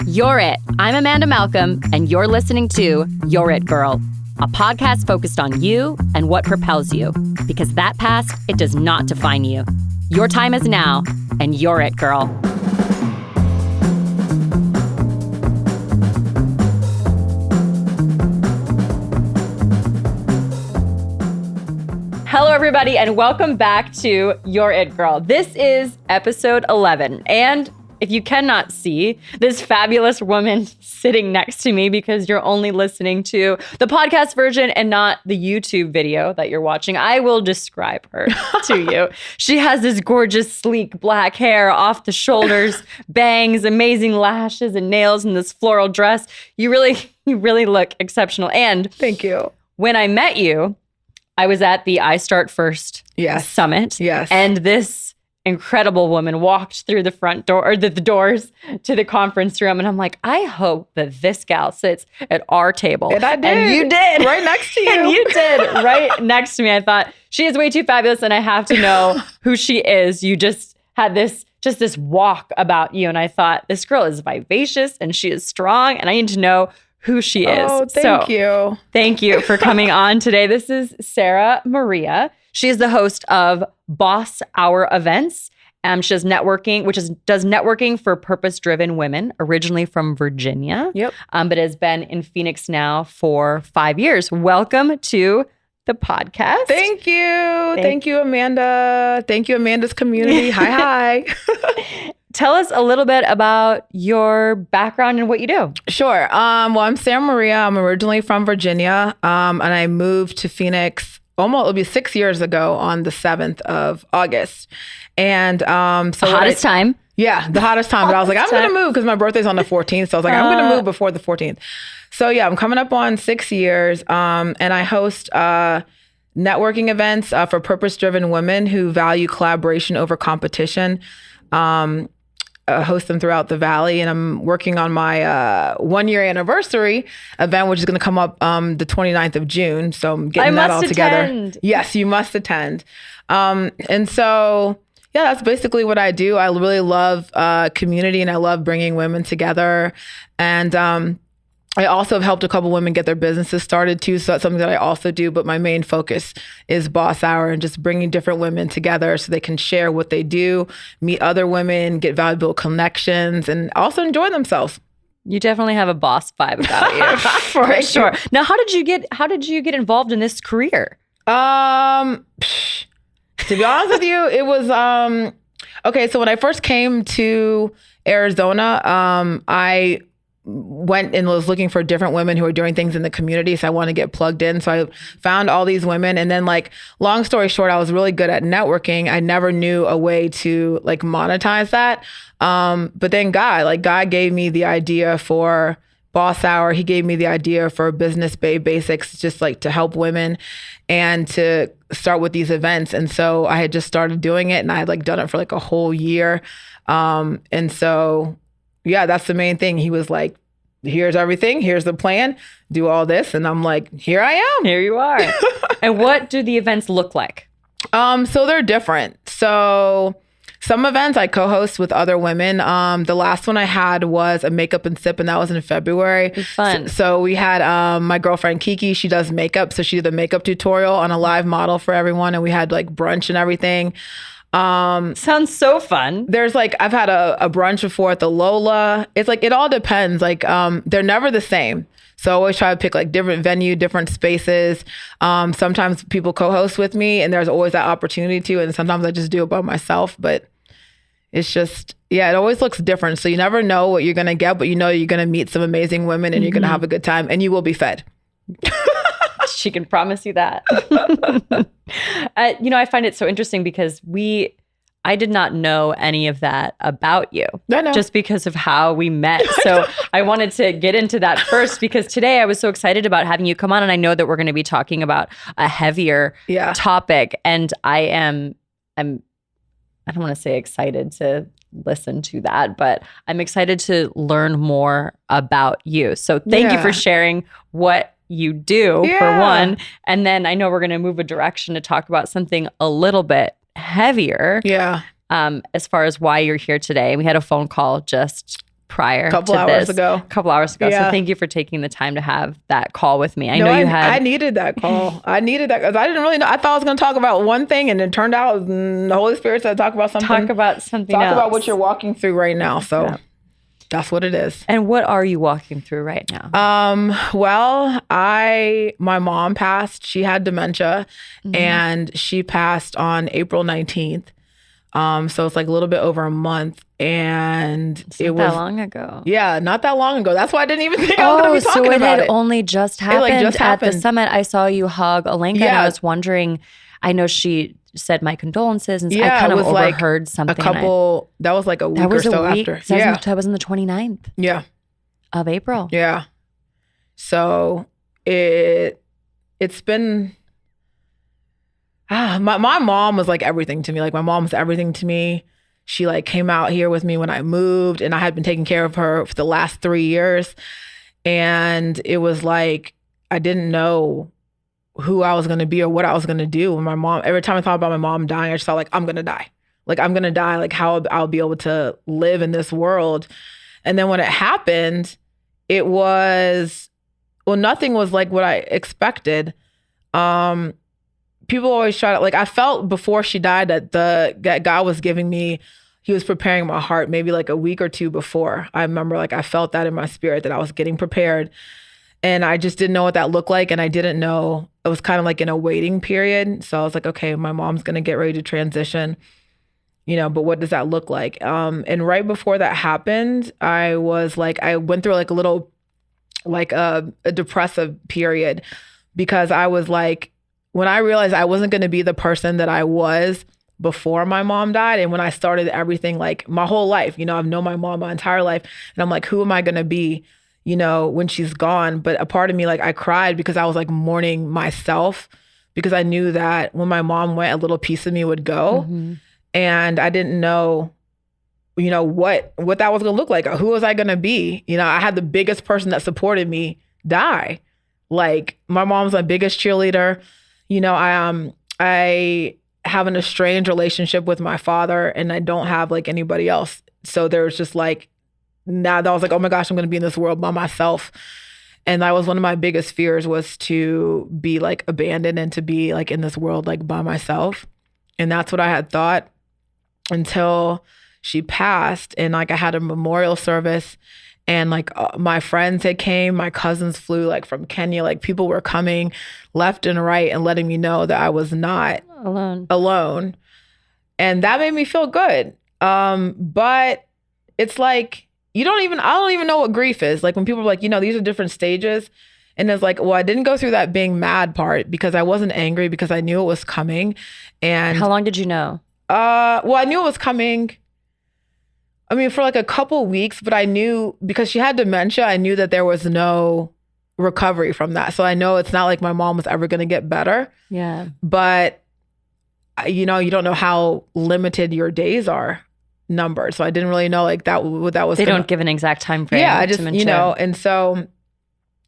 You're It. I'm Amanda Malcolm, and you're listening to You're It, Girl, a podcast focused on you and what propels you. Because that past, it does not define you. Your time is now, and you're it, girl. Hello, everybody, and welcome back to You're It, Girl. This is episode 11, and if you cannot see this fabulous woman sitting next to me because you're only listening to the podcast version and not the YouTube video that you're watching, I will describe her to you. She has this gorgeous, sleek black hair off the shoulders, bangs, amazing lashes and nails, and this floral dress. You really look exceptional. And thank you. When I met you, I was at the I Start First Summit. Yes. And this incredible woman walked through the front door, or the doors to the conference room. And I'm like, I hope that this gal sits at our table. And I did. And you did. Right next to you. And you did. Right next to me. I thought, she is way too fabulous and I have to know who she is. You just had this walk about you. And I thought, this girl is vivacious and she is strong and I need to know who she is. Oh, thank you. Thank you for coming on today. This is Sara Maria. She is the host of Boss Hour Events. She does networking for purpose-driven women, originally from Virginia. Yep. But has been in Phoenix now for 5 years. Welcome to the podcast. Thank you. Thank you, Amanda. Thank you, Amanda's community. Hi. Tell us a little bit about your background and what you do. Sure. Well, I'm Sara Maria. I'm originally from Virginia, and I moved to Phoenix it'll be 6 years ago on the 7th of August. And so the hottest time. Yeah, the hottest time. But I was like, I'm going to move because my birthday's on the 14th. So I was like, I'm going to move before the 14th. So yeah, I'm coming up on 6 years, and I host networking events for purpose-driven women who value collaboration over competition. Host them throughout the Valley, and I'm working on my 1-year anniversary event, which is going to come up the 29th of June. So I'm getting that all together. Yes, you must attend. And so, yeah, that's basically what I do. I really love community, and I love bringing women together. And I also have helped a couple women get their businesses started too. So that's something that I also do. But my main focus is Boss Hour and just bringing different women together so they can share what they do, meet other women, get valuable connections, and also enjoy themselves. You definitely have a boss vibe about you, for sure. Now, how did you get involved in this career? To be honest with you, it was okay. So when I first came to Arizona, I went and was looking for different women who were doing things in the community. So I wanted to get plugged in. So I found all these women. And then, like, long story short, I was really good at networking. I never knew a way to like monetize that. But then Guy gave me the idea for Boss Hour. He gave me the idea for Business Babe Basics, just like to help women and to start with these events. And so I had just started doing it, and I had like done it for like a whole year. And so yeah, that's the main thing. He was like, here's everything. Here's the plan. Do all this. And I'm like, here I am. Here you are. And what do the events look like? So they're different. So some events I co-host with other women. The last one I had was a makeup and sip, and that was in February. It was fun. So we had my girlfriend Kiki. She does makeup. So she did the makeup tutorial on a live model for everyone. And we had like brunch and everything. Sounds so fun. There's like, I've had a brunch before at the Lola. It's like, it all depends. Like, they're never the same. So I always try to pick like different venue, different spaces. Sometimes people co-host with me, and there's always that opportunity to, and sometimes I just do it by myself, but it's just, yeah, it always looks different. So you never know what you're going to get, but you know, you're going to meet some amazing women, and you're going to have a good time, and you will be fed. She can promise you that. I find it so interesting because I did not know any of that about you. I know. Just because of how we met. So I wanted to get into that first because today I was so excited about having you come on, and I know that we're going to be talking about a heavier topic. And I'm I don't want to say excited to listen to that, but I'm excited to learn more about you. So thank you for sharing what you do, for one. And then I know we're going to move a direction to talk about something a little bit heavier. Yeah. As far as why you're here today. We had a phone call just prior couple to hours this. ago. A couple hours ago. Yeah. So thank you for taking the time to have that call with me. I know I needed that call. I needed that because I didn't really know. I thought I was going to talk about one thing, and it turned out the Holy Spirit said talk about something. Talk about something else. Talk about what you're walking through right now. So Yeah. that's what it is. And what are you walking through right now? Well, my mom passed. She had dementia, and she passed on April 19th. So it's like a little bit over a month, and it was that long ago. Yeah, not that long ago. That's why I didn't even think I was going to be talking so it about had only just happened at the summit. I saw you hug Alenka, and I was wondering. I know she said my condolences, and I kind of overheard something. That was like a week or so after. That was on the 29th. Yeah. Of April. Yeah. So it's been. My mom was like everything to me. Like my mom was everything to me. She like came out here with me when I moved, and I had been taking care of her for the last 3 years. And it was like, I didn't know who I was going to be or what I was going to do. When every time I thought about my mom dying, I just thought like, I'm going to die. Like I'm going to die. Like how I'll be able to live in this world. And then when it happened, it was, nothing was like what I expected. People always try to, like, I felt before she died that God was giving me, he was preparing my heart maybe like a week or two before. I remember like I felt that in my spirit that I was getting prepared, and I just didn't know what that looked like. And I didn't know, it was kind of like in a waiting period. So I was like, okay, my mom's going to get ready to transition, but what does that look like? And right before that happened, I went through like a little, like a depressive period, because I was like, when I realized I wasn't going to be the person that I was before my mom died, and when I started everything, like my whole life, I've known my mom my entire life, and I'm like, who am I going to be, when she's gone? But a part of me, like, I cried because I was like mourning myself, because I knew that when my mom went, a little piece of me would go, and I didn't know, what that was going to look like. Who was I going to be? I had the biggest person that supported me die. Like my mom's my biggest cheerleader. I have an estranged relationship with my father, and I don't have like anybody else. So there was just like, now that I was like, oh my gosh, I'm going to be in this world by myself. And that was one of my biggest fears, was to be like abandoned and to be like in this world like by myself. And that's what I had thought until she passed. And like I had a memorial service, and like my friends had came, my cousins flew like from Kenya, like people were coming left and right and letting me know that I was not alone. And that made me feel good. But it's like, I don't even know what grief is. Like when people are like, these are different stages. And it's like, well, I didn't go through that being mad part, because I wasn't angry, because I knew it was coming. And how long did you know? Well, I knew it was coming. I mean, for like a couple weeks, but I knew, because she had dementia, I knew that there was no recovery from that. So I know it's not like my mom was ever going to get better. Yeah. But, you don't know how limited your days are numbered. So I didn't really know like that, what that was. They don't give an exact time frame. Yeah, I just, and so,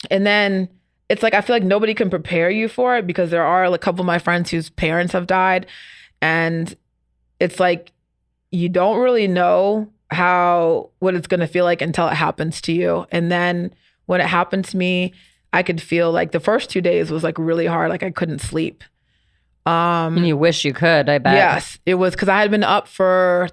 and then it's like, I feel like nobody can prepare you for it, because there are a couple of my friends whose parents have died. And it's like, you don't really know what it's going to feel like until it happens to you. And then when it happened to me, I could feel like the first 2 days was like really hard. Like I couldn't sleep. And you wish you could, I bet. Yes, it was, because I had been up for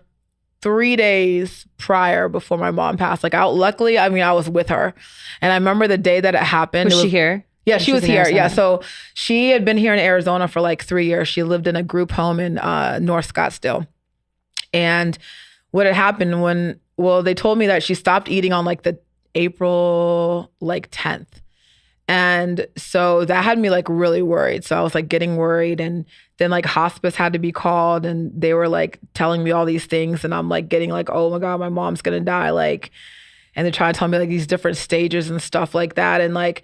3 days prior before my mom passed. Like luckily, I was with her. And I remember the day that it happened. Was she here? Yeah, she was here. Arizona. Yeah. So she had been here in Arizona for like 3 years. She lived in a group home in North Scottsdale. And what had happened they told me that she stopped eating on like the April like 10th. And so that had me like really worried. So I was like getting worried, and then like hospice had to be called, and they were like telling me all these things, and I'm like getting like, oh my God, my mom's gonna die. Like, and they're trying to tell me like these different stages and stuff like that. And like,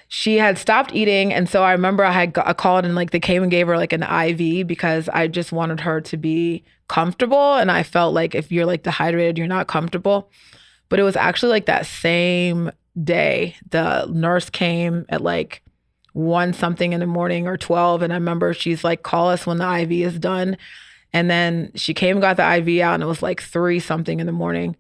she had stopped eating. And so I remember I called, and like they came and gave her like an IV, because I just wanted her to be comfortable. And I felt like if you're like dehydrated, you're not comfortable. But it was actually like that same day, the nurse came at like 1 something in the morning or 12. And I remember she's like, call us when the IV is done. And then she came and got the IV out, and it was like 3 something in the morning.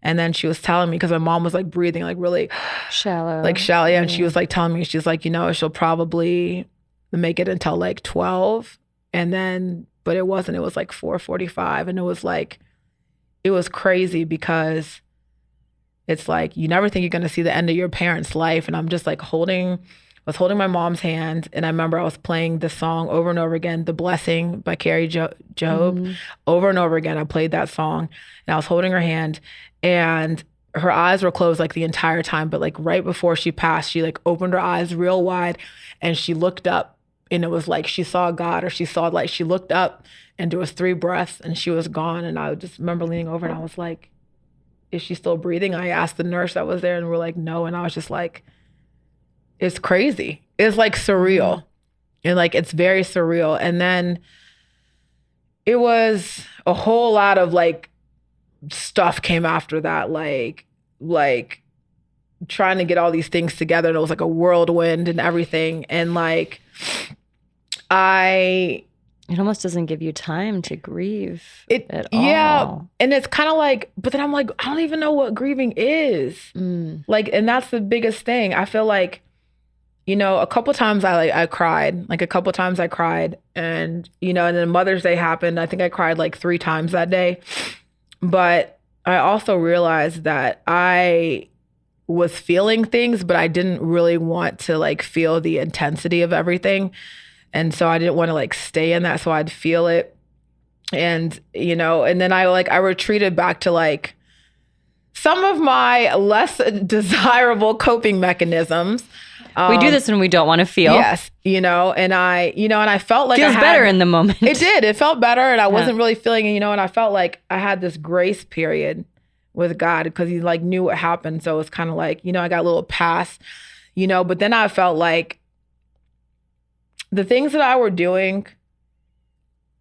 And then she was telling me, because my mom was like breathing like really Shallow. like shallow. Yeah. And she was like telling me, she's like, she'll probably make it until like 12. And then, but it wasn't, it was like 4:45. And it was like, it was crazy because it's like, you never think you're going to see the end of your parents' life. And I'm just like was holding my mom's hand. And I remember I was playing the song over and over again, The Blessing by Carrie Job. Over and over again, I played that song and I was holding her hand and her eyes were closed like the entire time. But like right before she passed, she like opened her eyes real wide and she looked up and it was like she saw God or she saw like, she looked up and there was 3 breaths and she was gone. And I just remember leaning over and I was like, is she still breathing? I asked the nurse that was there and we're like, no. And I was just like, it's crazy. It's like surreal. And like, it's very surreal. And then it was a whole lot of like stuff came after that, like trying to get all these things together. And it was like a whirlwind and everything. And like, it almost doesn't give you time to grieve at all. Yeah. And it's kind of like, but then I'm like, I don't even know what grieving is. Like, and that's the biggest thing. I feel like, a couple times I cried, like a couple times I cried and, and then Mother's Day happened. I think I cried like 3 times that day. But I also realized that I was feeling things, but I didn't really want to like feel the intensity of everything. And so I didn't want to like stay in that. So I'd feel it. And, and then I retreated back to like some of my less desirable coping mechanisms. We do this when we don't want to feel. Yes. And I felt like feels better in the moment. It did. It felt better. And I wasn't really feeling it, and I felt like I had this grace period with God because he like knew what happened. So it's kind of like, I got a little pass, but then I felt like the things that I were doing,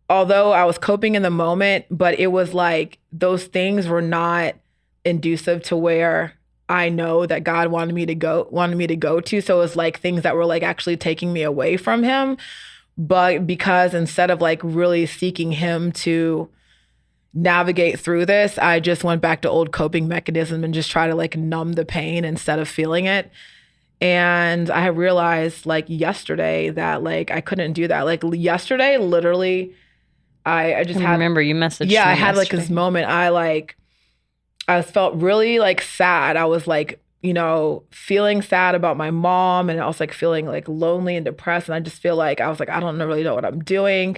although I was coping in the moment, but it was like those things were not inducive to where I know that God wanted me to go to. So it's like things that were like actually taking me away from him. But because instead of like really seeking him to navigate through this, I just went back to old coping mechanism and just try to like numb the pain instead of feeling it. And I realized like yesterday that like I couldn't do that. Like yesterday, literally, I just had, remember you messaged me I had yesterday. like this moment. I felt really like sad. I was like, feeling sad about my mom and I was like feeling like lonely and depressed. And I just feel like, I was like, I don't really know what I'm doing.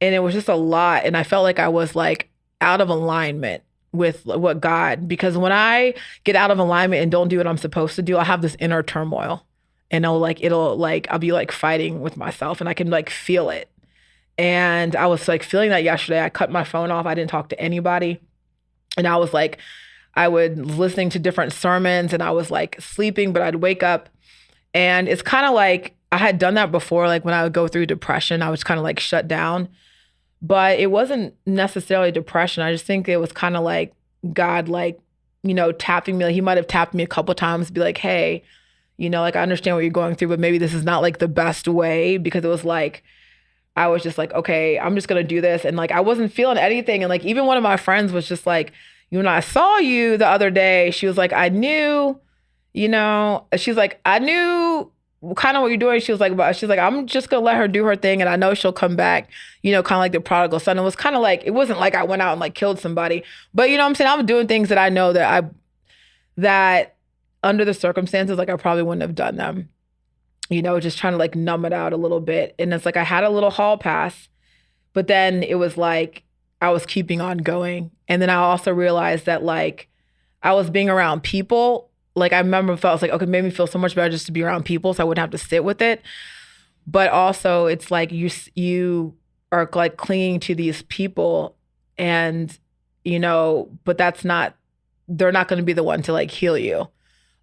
And it was just a lot. And I felt like I was like out of alignment with what God, because when I get out of alignment and don't do what I'm supposed to do, I have this inner turmoil and I'll be like fighting with myself and I can like feel it. And I was like feeling that yesterday. I cut my phone off. I didn't talk to anybody. And I was like, I would listening to different sermons and I was like sleeping, but I'd wake up and it's kind of like I had done that before. Like when I would go through depression, I was kind of like shut down, but it wasn't necessarily depression. I just think it was kind of like God, like, tapping me. Like he might've tapped me a couple of times to be like, hey, like I understand what you're going through, but maybe this is not like the best way, because it was like, I was just like, okay, I'm just going to do this. And like, I wasn't feeling anything. And like, even one of my friends was just like, when I saw you the other day, she was like, I knew, she's like, I knew kind of what you're doing. She's like, I'm just going to let her do her thing. And I know she'll come back, kind of like the prodigal son. It was kind of like, it wasn't like I went out and like killed somebody, but what I'm saying, I'm doing things that I know that under the circumstances, like I probably wouldn't have done them. Just trying to like numb it out a little bit. And it's like I had a little hall pass, but then it was like I was keeping on going. And then I also realized that like I was being around people. Like I remember I was like, okay, it made me feel so much better just to be around people so I wouldn't have to sit with it. But also it's like you are like clinging to these people and, but they're not going to be the one to like heal you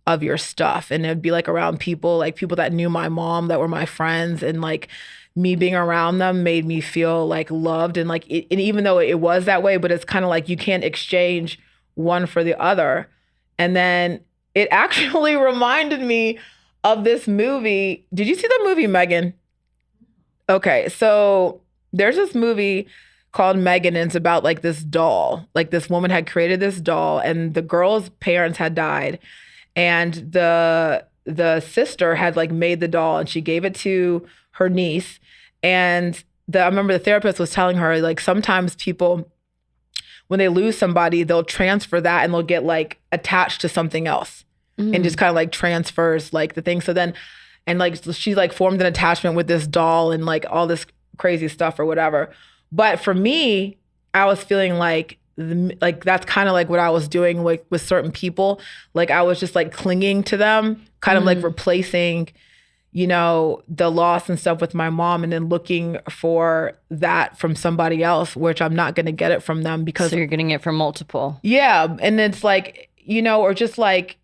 of your stuff. And it'd be like around people that knew my mom, that were my friends, and like me being around them made me feel like loved. And like, and even though it was that way, but it's kind of like you can't exchange one for the other. And then it actually reminded me of this movie. Did you see the movie Megan? Okay. So there's this movie called Megan, and it's about like this doll. Like this woman had created this doll, and the girl's parents had died, and the sister had like made the doll, and she gave it to her niece. And I remember the therapist was telling her, like, sometimes people, when they lose somebody, they'll transfer that and they'll get like attached to something else, and just kind of like transfers like the thing. So then, and like she like formed an attachment with this doll and like all this crazy stuff or whatever. But for me, I was feeling like that's kind of like what I was doing with certain people. Like I was just like clinging to them, kind of like replacing, you know, the loss and stuff with my mom, and then looking for that from somebody else, which I'm not going to get it from them because. So you're getting it from multiple. Yeah. And it's like, you know, or just like,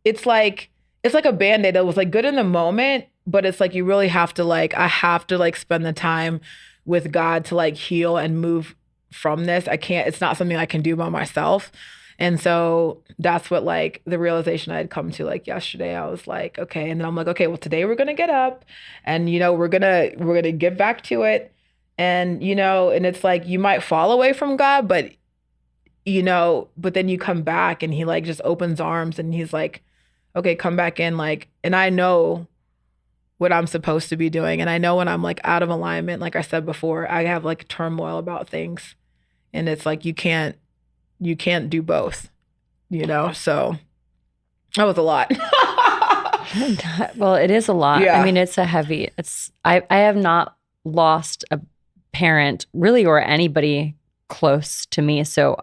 it's like a Band-Aid that was like good in the moment, but it's like, you really have to like, I have to like spend the time with God to like heal and move from this. It's not something I can do by myself. And so that's what like the realization I had come to like yesterday. I was like, okay. And then I'm like, okay, well, today we're going to get up and, you know, we're going to get back to it. And, you know, and it's like, you might fall away from God, but, you know, but then you come back and he like just opens arms and he's like, okay, come back in. Like, and I know what I'm supposed to be doing. And I know when I'm like out of alignment, like I said before, I have like turmoil about things. And it's like, you can't do both, you know? So that was a lot. Well, it is a lot. Yeah. I mean, I have not lost a parent really, or anybody close to me. So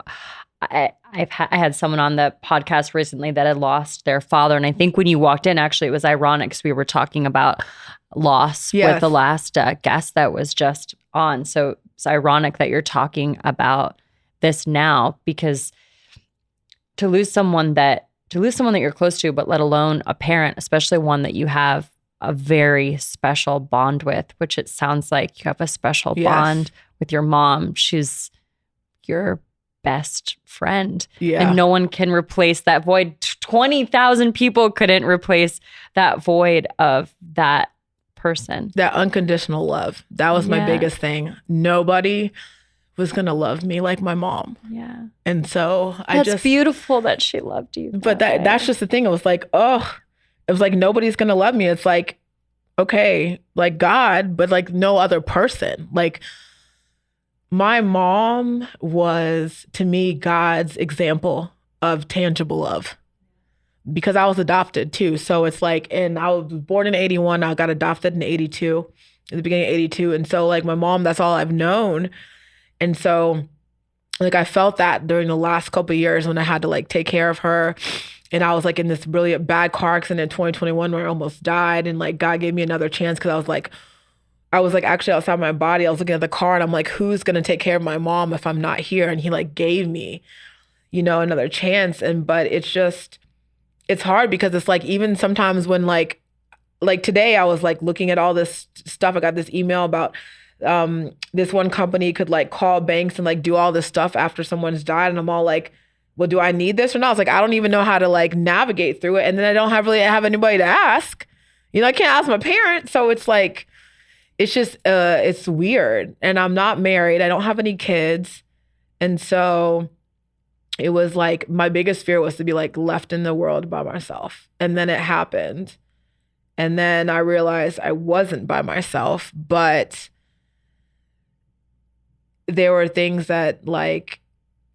I had someone on the podcast recently that had lost their father. And I think when you walked in, actually, it was ironic because we were talking about loss with the last guest that was just on. So it's ironic that you're talking about this now, because to lose someone that you're close to, but let alone a parent, especially one that you have a very special bond with, which it sounds like you have a special bond with your mom. She's your best friend. Yeah. And no one can replace that void. 20,000 people couldn't replace that void of that person. That unconditional love. That was my biggest thing. Nobody was going to love me like my mom. Yeah. And so That's beautiful that she loved you. But that's just the thing. It was like, it was like, nobody's going to love me. It's like, okay, like God, but like no other person. Like my mom was, to me, God's example of tangible love, because I was adopted too. So it's like, and I was born in 81. I got adopted in 82, at the beginning of 82. And so like my mom, that's all I've known. And so like I felt that during the last couple of years when I had to like take care of her. And I was like in this really bad car accident in 2021 where I almost died. And like God gave me another chance, because I was like actually outside my body. I was looking at the car and I'm like, who's going to take care of my mom if I'm not here? And he like gave me, you know, another chance. But it's hard because it's like, even sometimes when like today I was like looking at all this stuff. I got this email about this one company could like call banks and like do all this stuff after someone's died. And I'm all like, well, do I need this or not? I was like, I don't even know how to like navigate through it. And then I don't really have anybody to ask. You know, I can't ask my parents. So it's like, it's just, it's weird. And I'm not married. I don't have any kids. And so it was like, my biggest fear was to be like left in the world by myself. And then it happened. And then I realized I wasn't by myself, but there were things that like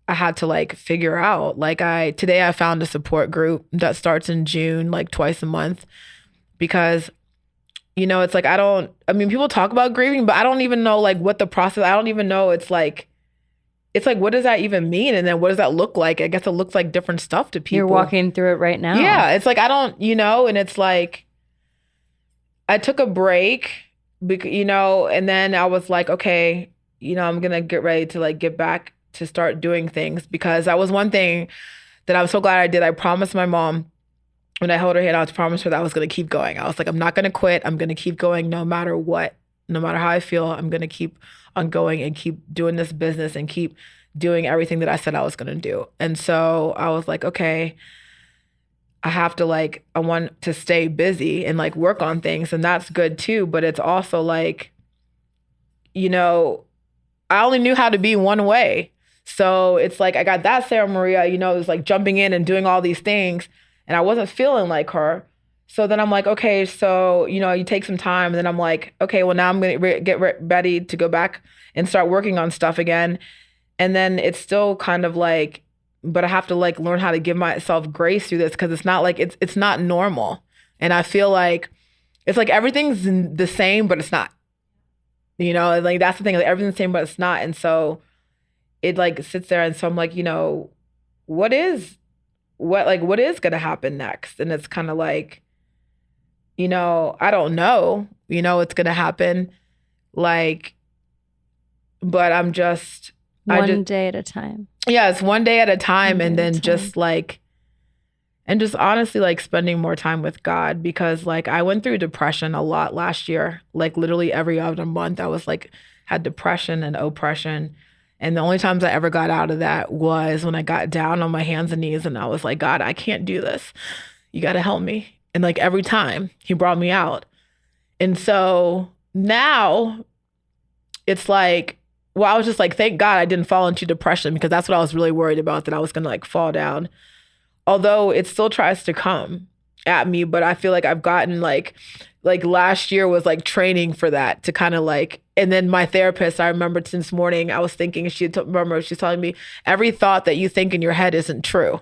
I had to like figure out. Like today I found a support group that starts in June, like twice a month, because, you know, it's like, people talk about grieving, but I don't even know like what the process, I don't even know. It's like, what does that even mean? And then what does that look like? I guess it looks like different stuff to people. You're walking through it right now. Yeah. It's like, I don't, you know, and it's like, I took a break, you know, and then I was like, okay, you know, I'm going to get ready to like get back to start doing things, because that was one thing that I was so glad I did. I promised my mom when I held her hand, I was promised her that I was going to keep going. I was like, I'm not going to quit. I'm going to keep going no matter what, no matter how I feel. I'm going to keep on going and keep doing this business and keep doing everything that I said I was going to do. And so I was like, okay, I want to stay busy and like work on things. And that's good too. But it's also like, you know, I only knew how to be one way. So it's like I got that Sara Maria, it was like jumping in and doing all these things, and I wasn't feeling like her. So then I'm like, okay, so, you take some time, and then I'm like, okay, well, now I'm going to get ready to go back and start working on stuff again. And then it's still kind of like, but I have to like learn how to give myself grace through this, because it's not like, it's not normal. And I feel like it's like everything's the same, but it's not. Like that's the thing, like everything's the same, but it's not. And so it like sits there, and so I'm like, what is going to happen next? And it's kind of like, I don't know, it's going to happen. Like, but I'm just. One day at a time. Yeah, it's one day at a time. And then just like, and just honestly like spending more time with God, because like I went through depression a lot last year. Like literally every other month I was like, had depression and oppression. And the only times I ever got out of that was when I got down on my hands and knees and I was like, God, I can't do this. You got to help me. And like every time he brought me out. And so now it's like, well, I was just like, thank God I didn't fall into depression, because that's what I was really worried about, that I was going to like fall down. Although it still tries to come at me, but I feel like I've gotten like last year was like training for that, to kind of like, and then my therapist, I remember this morning, I was thinking, she's telling me, every thought that you think in your head isn't true.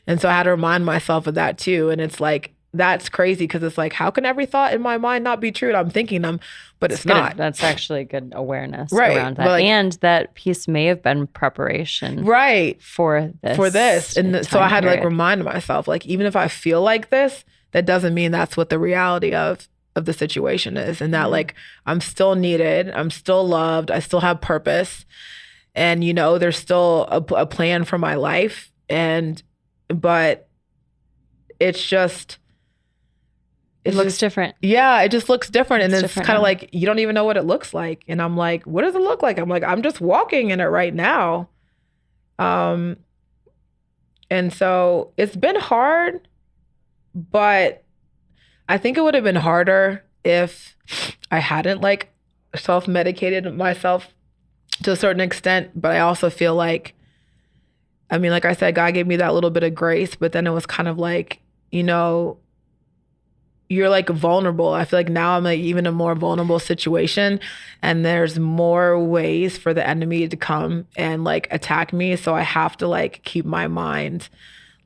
And so I had to remind myself of that too. And it's like, that's crazy, because it's like, how can every thought in my mind not be true? And I'm thinking them, but it's not. That's actually good awareness right. around that. Like, and that piece may have been preparation right. for this. And so I had to like remind myself, like, even if I feel like this, that doesn't mean that's what the reality of the situation is. And that like, I'm still needed. I'm still loved. I still have purpose. And, there's still a plan for my life. But it's just... It looks different. Yeah, it just looks different. And it's kind of like, you don't even know what it looks like. And I'm like, what does it look like? I'm like, I'm just walking in it right now. And so it's been hard, but I think it would have been harder if I hadn't like self-medicated myself to a certain extent. But I also feel like, I mean, like I said, God gave me that little bit of grace, but then it was kind of like, you're like vulnerable. I feel like now I'm like even a more vulnerable situation, and there's more ways for the enemy to come and like attack me. So I have to like keep my mind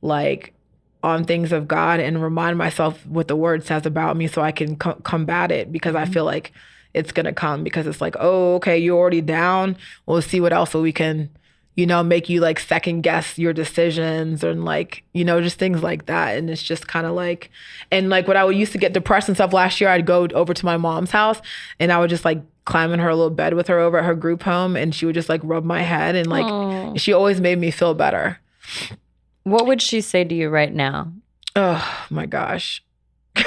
like on things of God and remind myself what the word says about me, so I can combat it, because I feel like it's going to come, because it's like, oh, okay, you're already down. We'll see what else we can, make you like second guess your decisions, and like, just things like that. And it's just kind of like, and like when I used to get depressed and stuff last year, I'd go over to my mom's house and I would just like climb in her little bed with her over at her group home, and she would just like rub my head, and like, she always made me feel better. What would she say to you right now? Oh my gosh.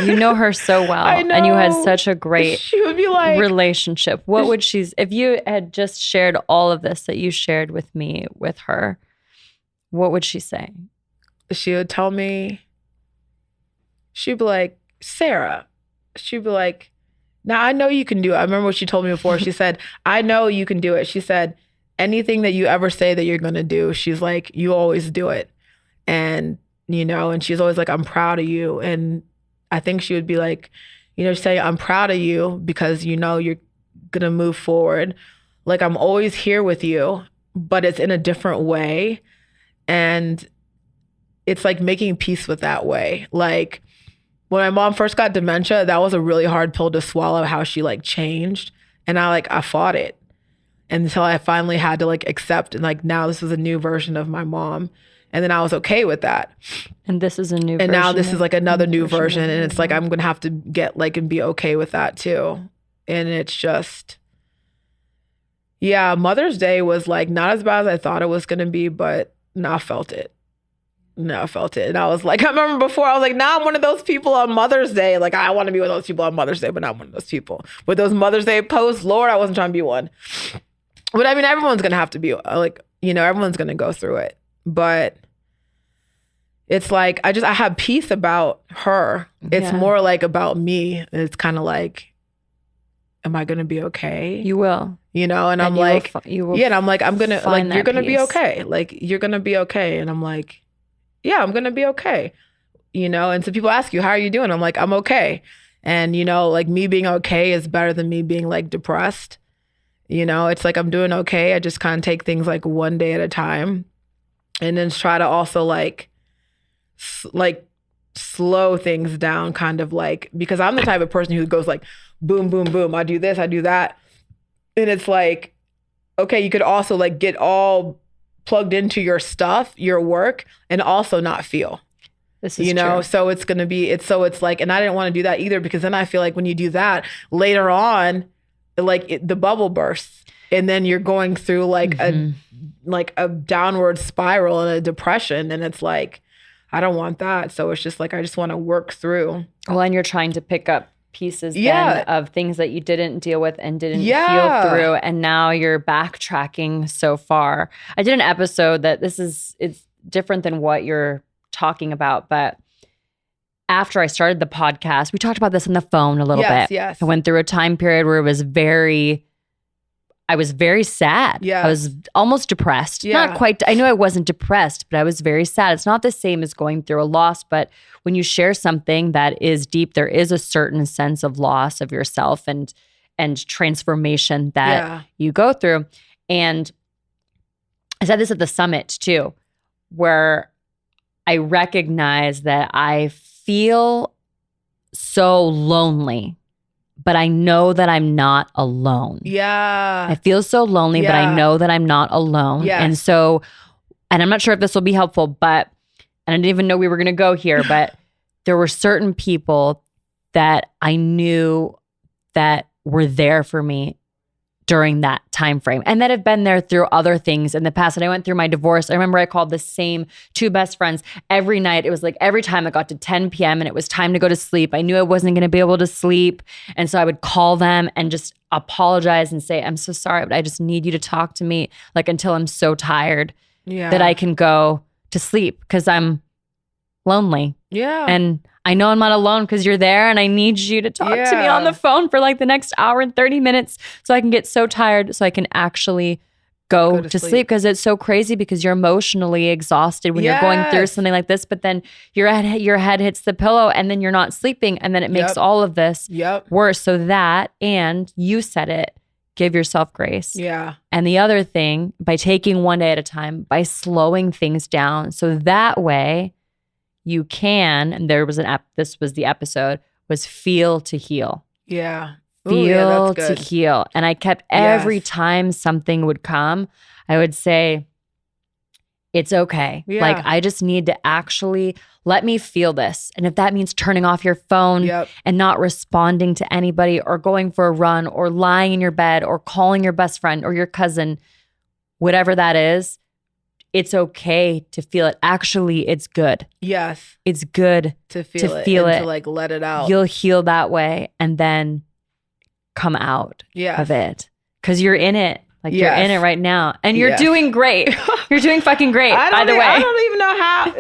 You know her so well. I know. And you had such a great she would be like, relationship. What would if you had just shared all of this that you shared with me, with her, what would she say? She would tell me, she'd be like, Sarah, she'd be like, now I know you can do it. I remember what she told me before. She said, I know you can do it. She said, anything that you ever say that you're going to do, she's like, you always do it. And, and she's always like, I'm proud of you. And I think she would be like, say, I'm proud of you because, you're going to move forward. Like, I'm always here with you, but it's in a different way. And it's like making peace with that way. Like, when my mom first got dementia, that was a really hard pill to swallow, how she like changed. And I fought it until I finally had to like accept, and like, now this was a new version of my mom. And then I was okay with that. And this is a new version. And now this is like another new version. And it's like, I'm going to have to get like and be okay with that too. And it's just, yeah, Mother's Day was like not as bad as I thought it was going to be, but I felt it. And I was like, I remember before I was like, now I'm one of those people on Mother's Day. Like, I want to be one of those people on Mother's Day, but not one of those people. With those Mother's Day posts, Lord, I wasn't trying to be one. But I mean, everyone's going to have to be like, everyone's going to go through it. But it's like, I have peace about her. It's more like about me. It's kind of like, am I going to be okay? You will. you know, and I'm you will like, you will yeah, and I'm like, I'm gonna, like, find you're that gonna be peace. okay. Like, you're gonna be okay. And I'm like, yeah, I'm gonna be okay. You know, and so people ask you, how are you doing? I'm like, I'm okay. And, you know, like, me being okay is better than me being like depressed. You know, it's like, I'm doing okay. I just kind of take things like one day at a time, and then try to also like slow things down, kind of like, because I'm the type of person who goes like, boom, boom, boom. I do this, I do that. And it's like, okay, you could also like get all plugged into your stuff, your work, and also not feel. This is you know, true. so it's going to be, it's like, and I didn't want to do that either, because then I feel like when you do that later on, like the bubble bursts, and then you're going through like a downward spiral and a depression. And it's like, I don't want that. So it's just like, I just want to work through. Well, and you're trying to pick up pieces Yeah. then of things that you didn't deal with and didn't Yeah. heal through. And now you're backtracking so far. I did an episode that it's different than what you're talking about, but after I started the podcast, we talked about this on the phone a little bit. Yes. I went through a time period where I was very sad. Yes. I was almost depressed. Yeah. Not quite. I knew I wasn't depressed, but I was very sad. It's not the same as going through a loss, but when you share something that is deep, there is a certain sense of loss of yourself and transformation that you go through. And I said this at the summit too, where I recognize that I feel so lonely, but I know that I'm not alone. Yeah. I feel so lonely, but I know that I'm not alone. Yes. And so, and I'm not sure if this will be helpful, but, and I didn't even know we were going to go here, but there were certain people that I knew that were there for me during that time frame, and that have been there through other things in the past. And I went through my divorce. I remember I called the same two best friends every night. It was like every time it got to 10 p.m. and it was time to go to sleep, I knew I wasn't going to be able to sleep. And so I would call them and just apologize and say, I'm so sorry, but I just need you to talk to me, like, until I'm so tired that I can go to sleep, because I'm lonely. Yeah. And I know I'm not alone because you're there, and I need you to talk to me on the phone for like the next hour and 30 minutes so I can get so tired so I can actually go to sleep. Because it's so crazy, because you're emotionally exhausted when you're going through something like this, but then your head hits the pillow and then you're not sleeping, and then it makes all of this worse. So that, and you said it, give yourself grace. Yeah. And the other thing, by taking one day at a time, by slowing things down, so that way you can, and this was the episode, was feel to heal. Yeah. Feel to heal. And I kept, every time something would come, I would say, it's okay. Yeah. Like, I just need to actually let me feel this. And if that means turning off your phone and not responding to anybody, or going for a run, or lying in your bed, or calling your best friend or your cousin, whatever that is, it's okay to feel it. Actually, it's good. Yes. It's good to feel it. To like let it out. You'll heal that way, and then come out of it. Because you're in it. Like, you're in it right now. And you're doing great. You're doing fucking great, by the way. I don't even know how.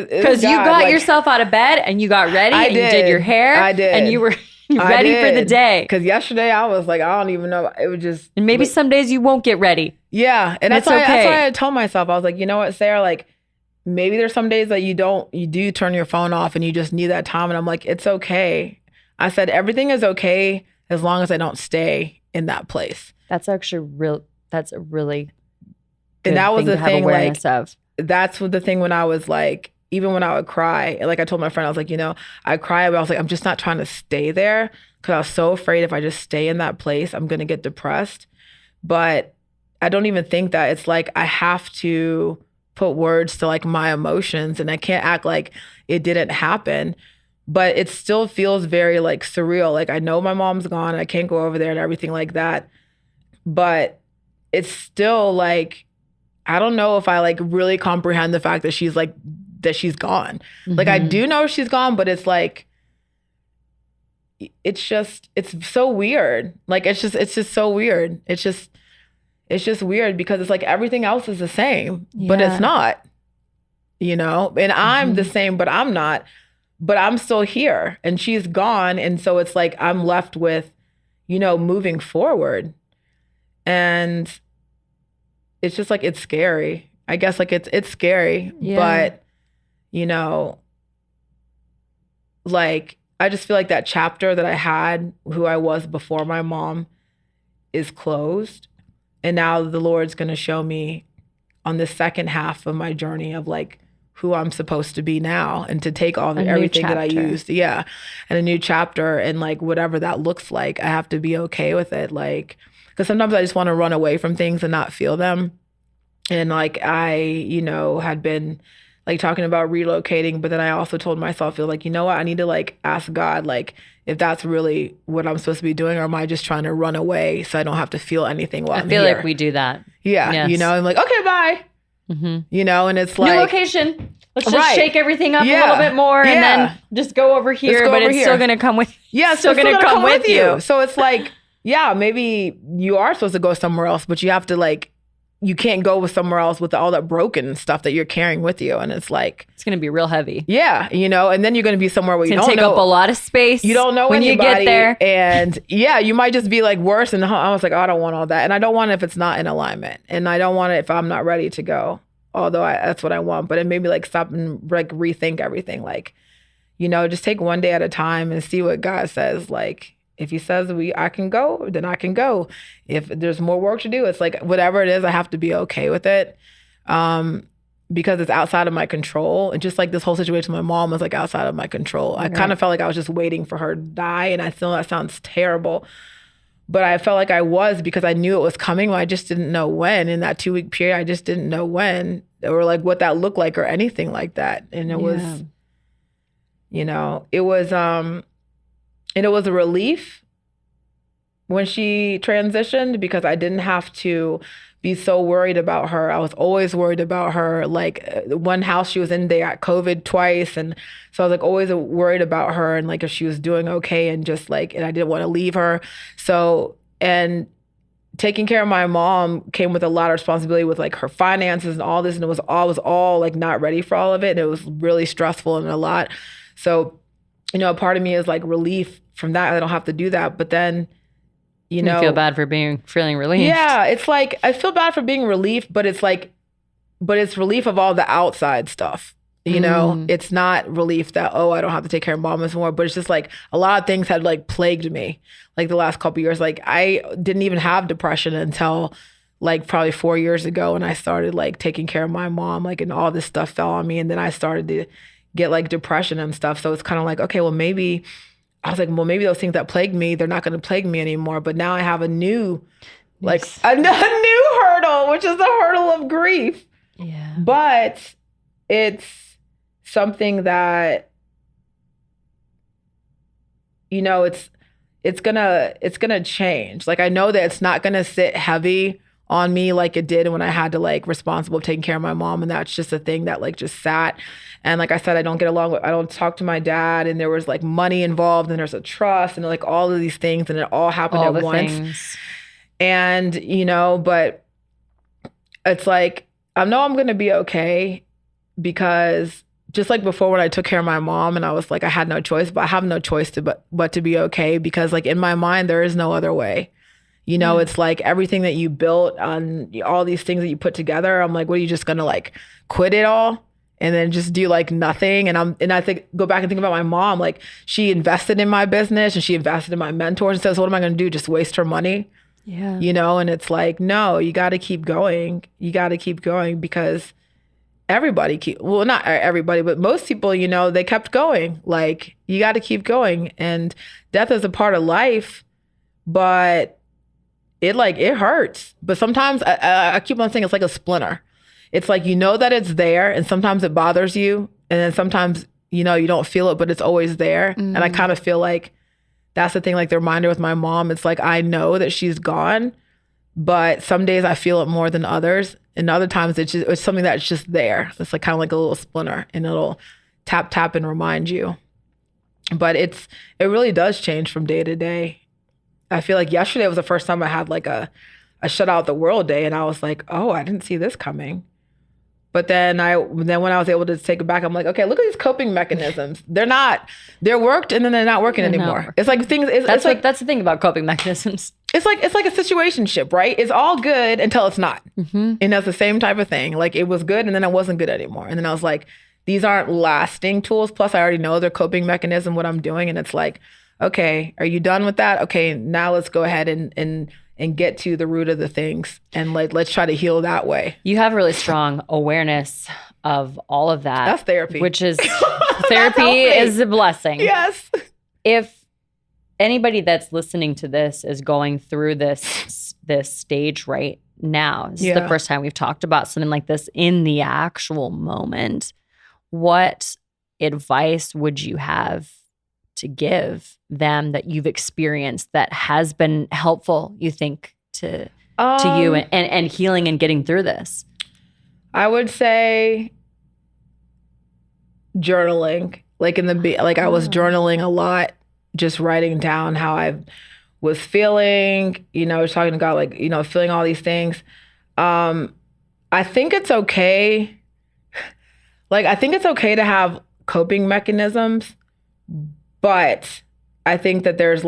Because you got yourself out of bed, and you got ready, and you did your hair. I did. And you were ready for the day. Because yesterday I was like, I don't even know. It was just. And maybe some days you won't get ready. Yeah. And that's why I told myself, I was like, you know what, Sarah, like, maybe there's some days that you do turn your phone off and you just need that time. And I'm like, it's okay. I said, everything is okay as long as I don't stay in that place. That's actually that's a really good and that was thing the to have thing, awareness like, of. That's what the thing when I was like, even when I would cry, like I told my friend, I was like, you know, I cry, but I was like, I'm just not trying to stay there, because I was so afraid if I just stay in that place, I'm going to get depressed. But I don't even think that. It's like, I have to put words to like my emotions, and I can't act like it didn't happen, but it still feels very like surreal. Like, I know my mom's gone, I can't go over there and everything like that, but it's still like, I don't know if I like really comprehend the fact that she's gone. Mm-hmm. Like, I do know she's gone, but it's like, it's so weird. Like, it's just so weird. It's just weird, because it's like everything else is the same, but it's not, you know? And I'm the same, but I'm not, but I'm still here, and she's gone. And so it's like, I'm left with, you know, moving forward. And it's just like, it's scary. I guess like it's scary, but you know, like I just feel like that chapter that I had, who I was before my mom, is closed. And now the Lord's going to show me on the second half of my journey of like who I'm supposed to be now, and to take all everything that I used. Yeah. And a new chapter, and like whatever that looks like, I have to be okay with it. Like, because sometimes I just want to run away from things and not feel them. And like I, you know, had been like talking about relocating, but then I also told myself, feel like, you know what, I need to like ask God, like if that's really what I'm supposed to be doing, or am I just trying to run away so I don't have to feel anything while I'm here? I feel like we do that. Yeah. Yes. You know, I'm like, okay, bye. You know, and it's like new location. Let's just shake everything up a little bit more, and then just go over here. But it's still gonna come with. Yeah, it's still gonna come with you. So it's like, yeah, maybe you are supposed to go somewhere else, but you have to like, you can't go with somewhere else with all that broken stuff that you're carrying with you, and it's like it's gonna be real heavy. Yeah, you know, and then you're gonna be somewhere where you don't take up a lot of space. You don't know when anybody, you get there, and yeah, you might just be like worse. And I was like, oh, I don't want all that, and I don't want it if it's not in alignment, and I don't want it if I'm not ready to go. Although that's what I want, but it made me like stop and like rethink everything. Like, you know, just take one day at a time and see what God says. Like, if He says I can go, then I can go. If there's more work to do, it's like whatever it is, I have to be okay with it, because it's outside of my control. And just like this whole situation with my mom was like outside of my control. I kind of felt like I was just waiting for her to die, and I feel that sounds terrible. But I felt like I was, because I knew it was coming. I just didn't know when. In that 2-week period, I just didn't know when, or like what that looked like, or anything like that. And it was, you know, it was, and it was a relief when she transitioned, because I didn't have to be so worried about her. I was always worried about her. Like one house she was in, they got COVID twice. And so I was like always worried about her, and like if she was doing okay, and just like, and I didn't want to leave her. So, and taking care of my mom came with a lot of responsibility with like her finances and all this. And it was all like not ready for all of it. And it was really stressful and a lot. So, you know, a part of me is like relief from that. I don't have to do that. But then, you know, feel bad for feeling relieved. Yeah, it's like I feel bad for being relieved, but it's like, but it's relief of all the outside stuff. You know, it's not relief that, oh, I don't have to take care of mom anymore, but it's just like a lot of things had like plagued me like the last couple of years. Like I didn't even have depression until like probably 4 years ago, and I started like taking care of my mom, like, and all this stuff fell on me, and then I started to get like depression and stuff. So it's kind of like, okay, well maybe. I was like, well, maybe those things that plagued me, they're not going to plague me anymore. But now I have a new, like a new hurdle, which is the hurdle of grief. Yeah. But it's something that, you know, it's gonna change. Like I know that it's not gonna sit heavy on me like it did when I had to like responsible of taking care of my mom, and that's just a thing that like just sat. And like I said, I don't get along with, I don't talk to my dad, and there was like money involved, and there's a trust, and like all of these things, and it all happened at once. Things. And you know, but it's like I know I'm gonna be okay, because just like before when I took care of my mom and I was like I had no choice, but I have no choice but to be okay, because like in my mind there is no other way. You know, it's like everything that you built on all these things that you put together. I'm like, what, are you just gonna like quit it all and then just do like nothing? And I think go back and think about my mom. Like she invested in my business and she invested in my mentors, and says, what am I gonna do? Just waste her money? Yeah. You know, and it's like, no, you got to keep going. You got to keep going, because well, not everybody, but most people, you know, they kept going. Like you got to keep going, and death is a part of life, but it hurts. But sometimes I keep on saying it's like a splinter. It's like, you know that it's there, and sometimes it bothers you, and then sometimes, you know, you don't feel it, but it's always there. And I kind of feel like that's the thing, like the reminder with my mom. It's like, I know that she's gone, but some days I feel it more than others. And other times it's something that's just there. It's like kind of like a little splinter, and it'll tap and remind you. But it really does change from day to day. I feel like yesterday was the first time I had like a shut out the world day, and I was like, oh, I didn't see this coming. But then when I was able to take it back, I'm like, okay, look at these coping mechanisms. They're worked and then they're not working anymore. It's like things. That's the thing about coping mechanisms. It's like a situationship, right? It's all good until it's not. Mm-hmm. And that's the same type of thing. Like it was good and then it wasn't good anymore. And then I was like, these aren't lasting tools. Plus I already know their coping mechanism, what I'm doing. And it's like, okay, are you done with that? Okay, now let's go ahead and get to the root of the things and like let's try to heal that way. You have really strong awareness of all of that. That's therapy. Which is therapy is a blessing. Yes. If anybody that's listening to this is going through this stage right now, this is the first time we've talked about something like this in the actual moment, what advice would you have to give them that you've experienced that has been helpful, you think, to you and healing and getting through this? I would say journaling. Like I was journaling a lot, just writing down how I was feeling, talking about like, feeling all these things. I think it's okay. Like, I think it's okay to have coping mechanisms, but I think that there's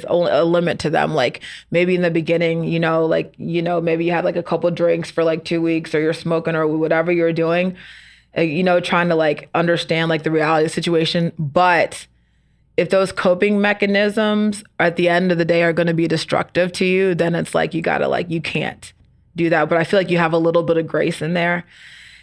only a limit to them. Like maybe in the beginning, maybe you had like a couple drinks for like 2 weeks or you're smoking or whatever you're doing, trying to like understand like the reality of the situation. But if those coping mechanisms at the end of the day are going to be destructive to you, then it's like, you can't do that. But I feel like you have a little bit of grace in there.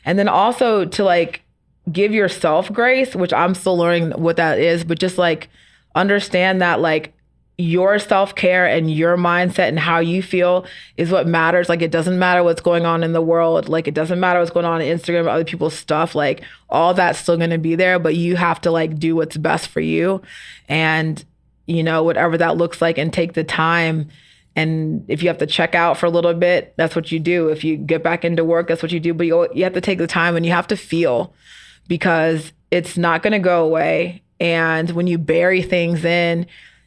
And then also to like, give yourself grace, which I'm still learning what that is, but just like understand that like your self-care and your mindset and how you feel is what matters. Like it doesn't matter what's going on in the world. Like it doesn't matter what's going on Instagram or other people's stuff. Like all that's still going to be there, but you have to like do what's best for you and whatever that looks like, and take the time. And if you have to check out for a little bit, that's what you do. If you get back into work, that's what you do. But you have to take the time and you have to feel, because it's not going to go away. And when you bury things in,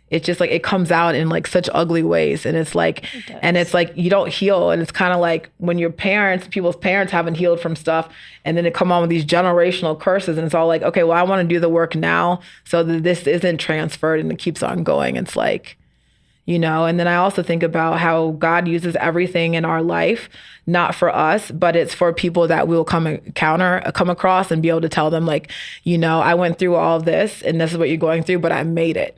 it's just like it comes out in like such ugly ways. And it's like, you don't heal. And it's kind of like when people's parents haven't healed from stuff, and then they come on with these generational curses, and it's all like, okay, well, I want to do the work now so that this isn't transferred and it keeps on going. It's like, and then I also think about how God uses everything in our life, not for us, but it's for people that we'll come across and be able to tell them like, I went through all of this and this is what you're going through, but I made it.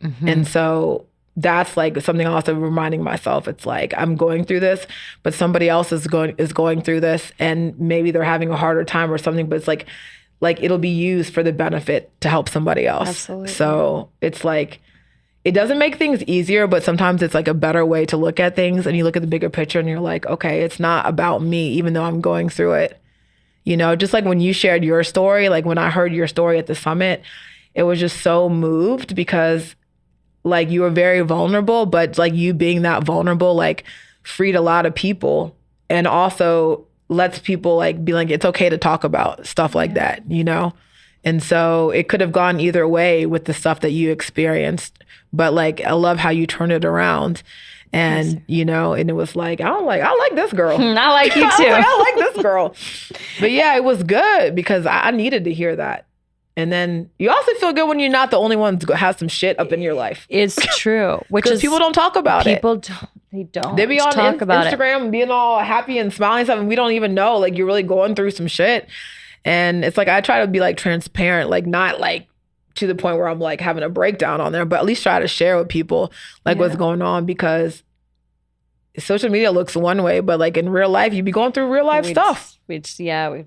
Mm-hmm. And so that's like something I'm also reminding myself. It's like, I'm going through this, but somebody else is going through this, and maybe they're having a harder time or something, but it's like it'll be used for the benefit to help somebody else. Absolutely. So it's like, it doesn't make things easier, but sometimes it's like a better way to look at things, and you look at the bigger picture and you're like, okay, it's not about me, even though I'm going through it. Just like when you shared your story, like when I heard your story at the summit, it was just so moved, because like you were very vulnerable, but like you being that vulnerable, like freed a lot of people, and also lets people like be like, it's okay to talk about stuff like that, And so it could have gone either way with the stuff that you experienced. But like, I love how you turn it around. And, and it was like, I like this girl. I like you too. I like this girl. But yeah, it was good because I needed to hear that. And then you also feel good when you're not the only one who has some shit up in your life. It's true. Because people don't talk about it. They don't. They be on Instagram and being all happy and smiling and stuff, and we don't even know, like, you're really going through some shit. And it's like, I try to be like transparent, like not like to the point where I'm like having a breakdown on there, but at least try to share with people like what's going on, because social media looks one way, but like in real life, you be going through real life stuff. We've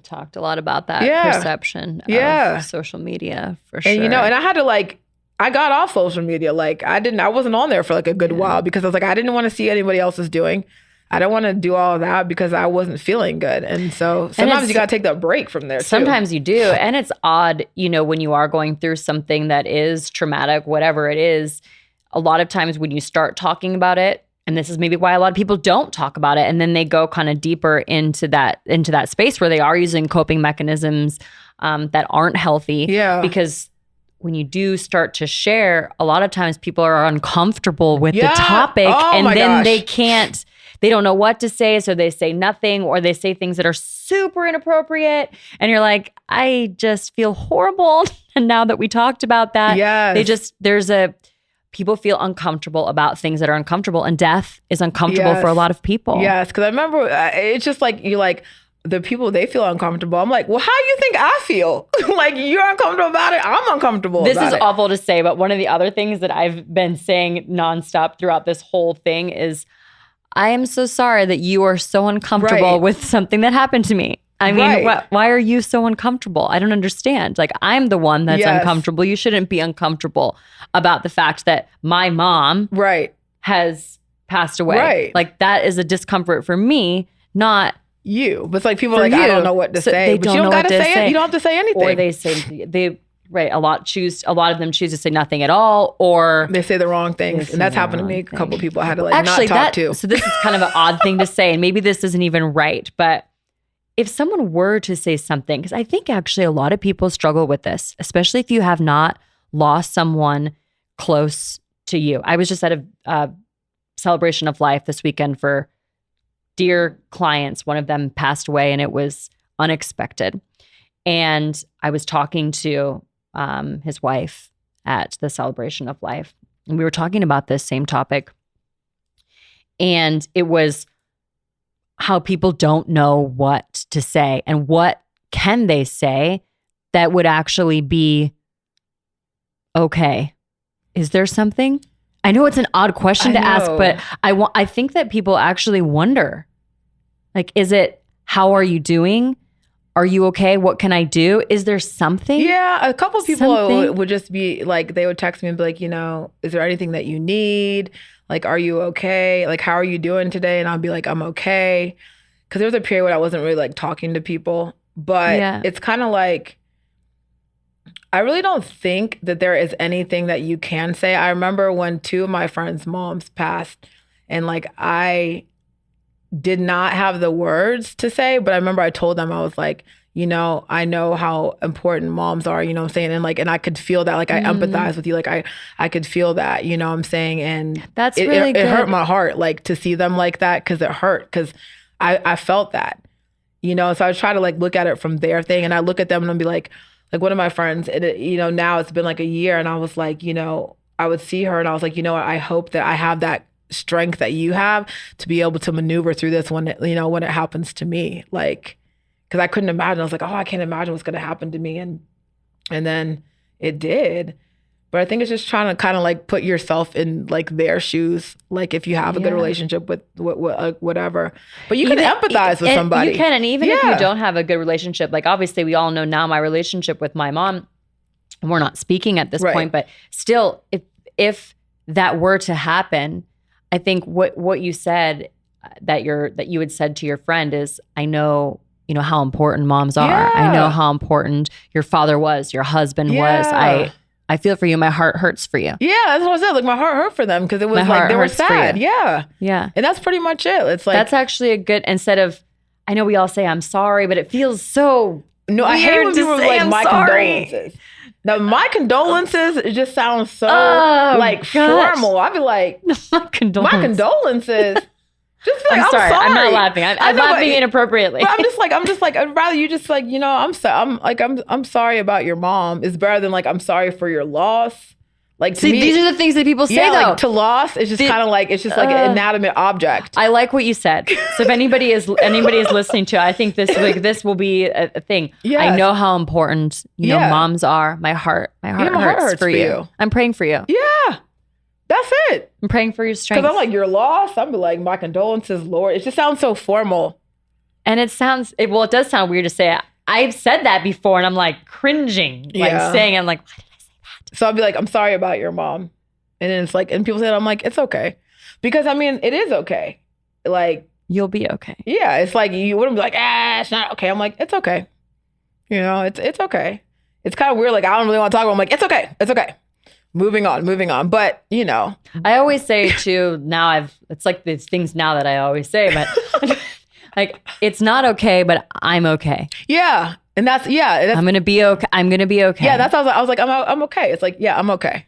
talked a lot about that perception of social media for sure. And and I had to like, I got off social media. Like I wasn't on there for like a good while, because I was like, I didn't want to see anybody else's doing. I don't want to do all of that because I wasn't feeling good. And so sometimes you got to take that break from there too. Sometimes you do. And it's odd, when you are going through something that is traumatic, whatever it is, a lot of times when you start talking about it, and this is maybe why a lot of people don't talk about it, and then they go kind of deeper into that space where they are using coping mechanisms that aren't healthy. Yeah. Because when you do start to share, a lot of times people are uncomfortable with the topic, and then they can't they don't know what to say. So they say nothing, or they say things that are super inappropriate. And you're like, I just feel horrible. And now that we talked about that, people feel uncomfortable about things that are uncomfortable, and death is uncomfortable for a lot of people. Yes. Cause I remember it's just like, you like, the people, they feel uncomfortable. I'm like, well, how do you think I feel? Like, you're uncomfortable about it. I'm uncomfortable This about is it. awful to say, but one of the other things that I've been saying nonstop throughout this whole thing is, I am so sorry that you are so uncomfortable with something that happened to me. I mean, why are you so uncomfortable? I don't understand. Like, I'm the one that's uncomfortable. You shouldn't be uncomfortable about the fact that my mom has passed away. Right. Like, that is a discomfort for me, not you. But it's like, people are like, I don't know what to say. But you don't got to say it. You don't have to say anything. Or they say, a lot of them choose to say nothing at all, or they say the wrong things. And that's happened to me. A couple people I had to not talk to. So this is kind of an odd thing to say, and maybe this isn't even right, but if someone were to say something, because I think actually a lot of people struggle with this, especially if you have not lost someone close to you. I was just at a celebration of life this weekend for dear clients. One of them passed away, and it was unexpected. And I was talking to his wife at the celebration of life, and we were talking about this same topic. And it was how people don't know what to say, and what can they say that would actually be okay. Is there something? I know it's an odd question to ask, but I think that people actually wonder, like, is it, how are you doing? Are you okay? What can I do? Is there something? Yeah, a couple of people would just be like, they would text me and be like, is there anything that you need? Like, are you okay? Like, how are you doing today? And I'll be like, I'm okay. Because there was a period where I wasn't really like talking to people. But it's kind of like, I really don't think that there is anything that you can say. I remember when two of my friends' moms passed, and like, I did not have the words to say, but I remember I told them, I was like, I know how important moms are, you know what I'm saying? And like, and I could feel that, like, I empathize with you. Like, I could feel that, you know what I'm saying? And that's really good. It hurt my heart, like, to see them like that, because it hurt, because I felt that, so I try to like look at it from their thing, and I look at them and I'll be like one of my friends, and it, now it's been like a year, and I was like, I would see her and I was like, I hope that I have that strength that you have to be able to maneuver through this when it happens to me. Like, because I couldn't imagine. I was like, oh, I can't imagine what's going to happen to me. And then it did. But I think it's just trying to kind of like put yourself in like their shoes. Like, if you have a good relationship with whatever, but you can empathize with somebody. You can. And even if you don't have a good relationship, like, obviously we all know now my relationship with my mom, and we're not speaking at this point, but still, if that were to happen, I think what you said that you had said to your friend is, I know, how important moms are. Yeah. I know how important your father was, your husband was. I feel for you. My heart hurts for you. Yeah, that's what I said. Like, my heart hurt for them, because it was like they were sad. Yeah. Yeah. And that's pretty much it. It's like, that's actually a good, instead of, I know we all say I'm sorry, but it feels so no, I hate when people are like, my condolences. Now, my condolences, it just sounds so formal. I'd be like, my condolences. Just like, I'm sorry. I'm not laughing. I'm laughing inappropriately. But I'm just like, I'd rather you just like, I'm sorry about your mom is better than like, I'm sorry for your loss. Like, to me, these are the things that people say though. Like, to loss, it's just kind of like, it's just like an inanimate object. I like what you said. So if anybody is listening to it, I think this will be a thing. Yes. I know how important moms are. My heart hurts for you. I'm praying for you. Yeah. That's it. I'm praying for your strength. Because I'm like, you're lost. I'm like, my condolences, Lord. It just sounds so formal. And it does sound weird to say it. I've said that before, and I'm like cringing, saying, I'm like, why did I say that? So I'll be like, I'm sorry about your mom. And then it's like, and people say that, I'm like, it's okay. Because I mean, it is okay. Like, you'll be okay. Yeah. It's like, you wouldn't be like, it's not okay. I'm like, it's okay. It's okay. It's kind of weird. Like, I don't really want to talk about it. I'm like, it's okay. It's okay. Moving on. But, I always say too, it's like these things now that I always say, but like, it's not okay, but I'm okay. Yeah. And that's I'm going to be okay. I'm going to be okay. Yeah. That's how I was like, I'm okay. It's like, yeah, I'm okay.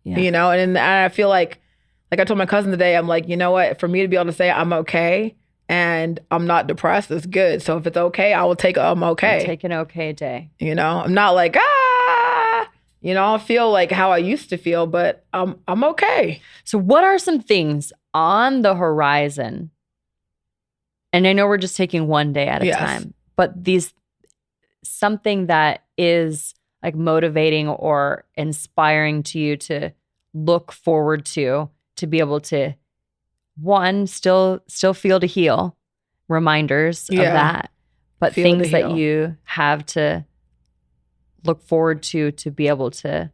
Yeah. And I feel like Like I told my cousin today, I'm like, you know what? For me to be able to say I'm okay and I'm not depressed is good. So if it's okay, I will take I'm okay. Take an okay day. You know, I'm not like, you know, I feel like how I used to feel, but I'm okay. So what are some things on the horizon? And I know we're just taking one day at a time, but something that is like motivating or inspiring to you to look forward to be able to, one, still feel to heal, reminders of that, but feel things that you have to look forward to be able to